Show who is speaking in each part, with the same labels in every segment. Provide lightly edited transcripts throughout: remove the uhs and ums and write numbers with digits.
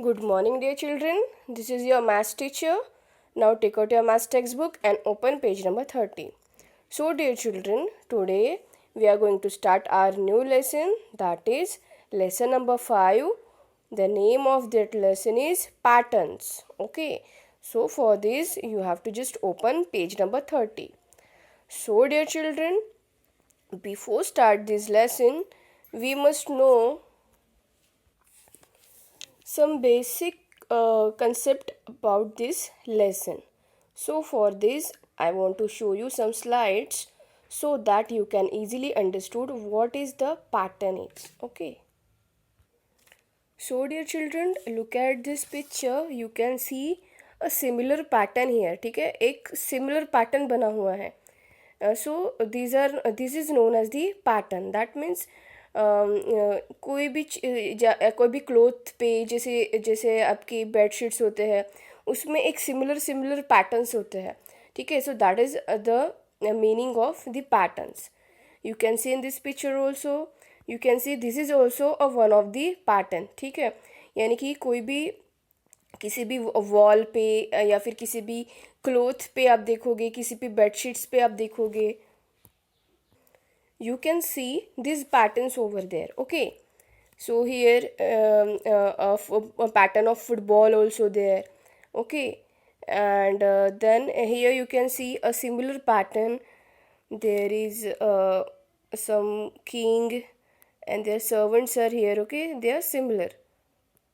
Speaker 1: Good morning, dear children. This is your maths teacher. Now take out your maths textbook and open page number 30. So, dear children, today we are going to start our new lesson, that is lesson number 5. The name of that lesson is patterns. Okay. So, for this you have to just open page number 30. So, dear children, before start this lesson, we must know some basic concept about this lesson. So for this I want to show you some slides so that you can easily understood what is the pattern is. Okay. So dear children, look at this picture. You can see a similar pattern here. ठीक है, एक similar pattern बना हुआ है. So this is known as the pattern. That means कोई भी cloth पे जैसे जैसे आपकी बेडशीट्स होते हैं उसमें एक सिमिलर पैटर्न्स होते हैं. ठीक है, so that is the meaning of the patterns. You can see in this picture also. You can see this is also a one of the pattern. ठीक है, यानी कि कोई भी किसी भी वॉल पे या फिर किसी भी क्लोथ पे आप देखोगे, किसी भी बेडशीट्स पे आप देखोगे, you can see these patterns over there. Okay, so here a pattern of football also there. Okay, and then here you can see a similar pattern. There is some king and their servants are here. Okay, they are similar.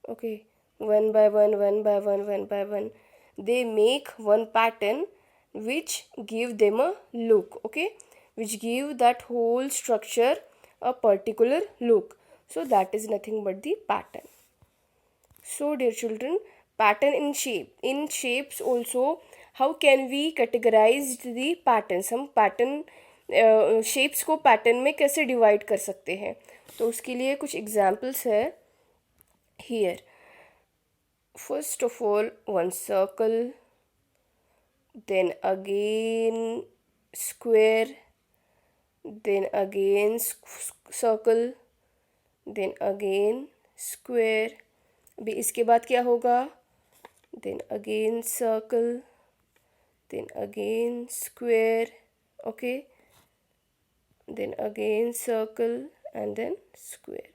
Speaker 1: Okay, one by one, they make one pattern which give them a look. Okay, which give that whole structure a particular look. So that is nothing but the pattern. So dear children, pattern in shapes also, how can we categorize the patterns? हम pattern shapes को pattern में कैसे divide कर सकते हैं? तो उसके लिए कुछ examples है here. First of all, one circle, then again square, then again circle, then again square. अभी इसके बाद क्या होगा? Then again circle, then again square. Okay, then again circle and then square.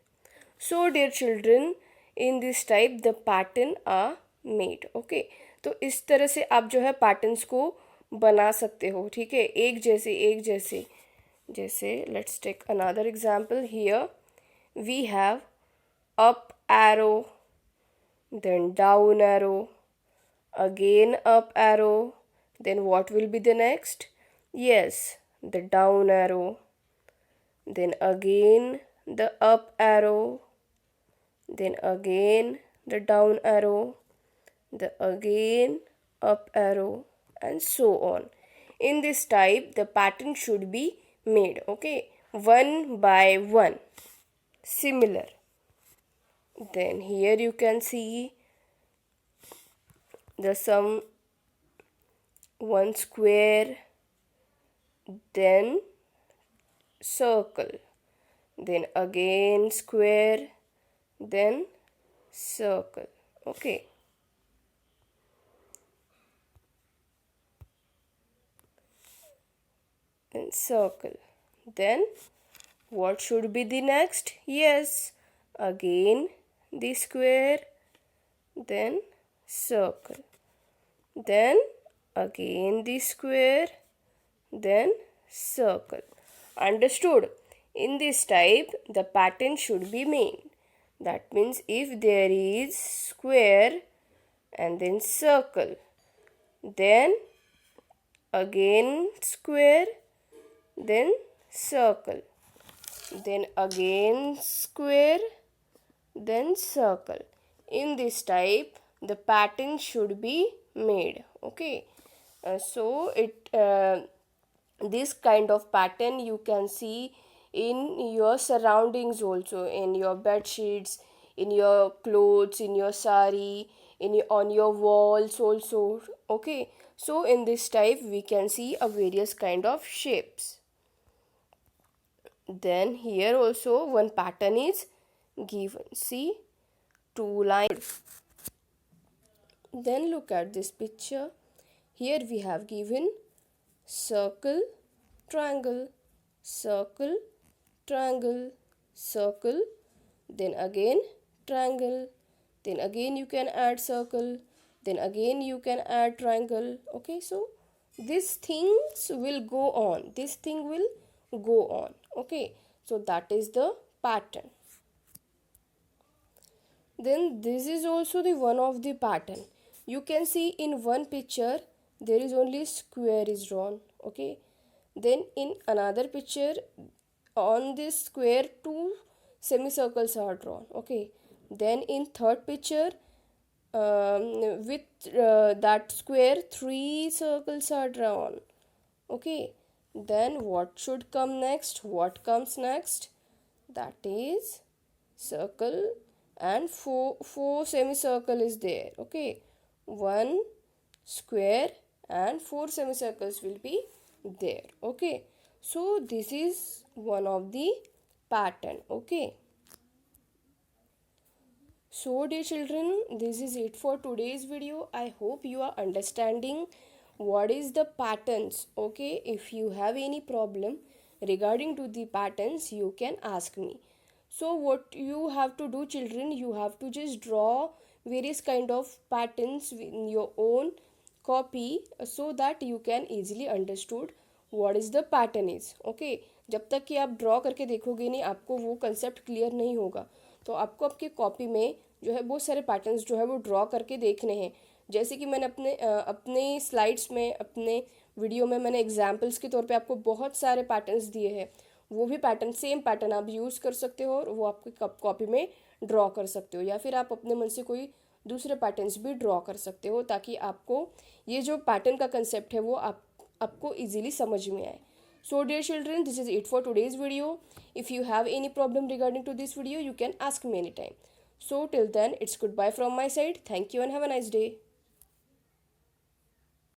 Speaker 1: So dear children, in this type the pattern are made. Okay, तो इस तरह से आप जो है पैटर्न्स को बना सकते हो. ठीक है, एक जैसे जैसे let's take another example. Here we have up arrow, then down arrow, again up arrow, then what will be the next? Yes, the down arrow, then again the up arrow, then again the down arrow, the again up arrow, and so on. In this type the pattern should be made. Okay, one by one, similar. Then here you can see the some one square, then circle, then again square, then circle. Okay, then circle. Then what should be the next? Yes, again the square, then circle, then again the square, then circle. Understood? In this type the pattern should be made. That means if there is square and then circle, then again square, then circle, then again square, then circle. In this type the pattern should be made. Okay, so this kind of pattern you can see in your surroundings also, in your bed sheets, in your clothes, in your sari, on your walls also. Okay, so in this type we can see a various kind of shapes. Then here also one pattern is given. See, two lines. Then look at this picture. Here we have given circle, triangle, circle, triangle, circle, then again triangle, then again you can add circle, then again you can add triangle. Okay, so these things will go on, this thing will go on. Okay, so that is the pattern. Then this is also the one of the pattern. You can see in one picture there is only square is drawn. Okay, then in another picture on this square two semicircles are drawn. Okay, then in third picture with that square three circles are drawn. Okay, then what should come next? What comes next? That is circle, and four semicircle is there. Okay, one square and four semicircles will be there. Okay, so this is one of the pattern. Okay, so dear children, this is it for today's video. I hope you are understanding what is the patterns. Okay, if you have any problem regarding to the patterns, you can ask me. So what you have to do, children, you have to just draw various kind of patterns in your own copy so that you can easily understood what is the pattern is. Okay, जब तक कि आप draw करके देखोगे नहीं, आपको वो concept clear नहीं होगा. तो आपको आपके कॉपी में जो है बहुत सारे पैटर्न्स जो है वो ड्रॉ करके देखने हैं. जैसे कि मैंने अपने स्लाइड्स में, अपने वीडियो में मैंने एग्जाम्पल्स के तौर पे आपको बहुत सारे पैटर्न्स दिए हैं. वो भी पैटर्न, सेम पैटर्न आप यूज़ कर सकते हो और वो आपके कॉपी में ड्रॉ कर सकते हो, या फिर आप अपने मन से कोई दूसरे पैटर्न्स भी ड्रॉ कर सकते हो ताकि आपको ये जो पैटर्न का कंसेप्ट है वो आपको इजीली समझ में आए. So dear children, this is it for today's video. If you have any problem regarding to this video, you can ask me anytime. So till then, it's goodbye from my side. Thank you and have a nice day.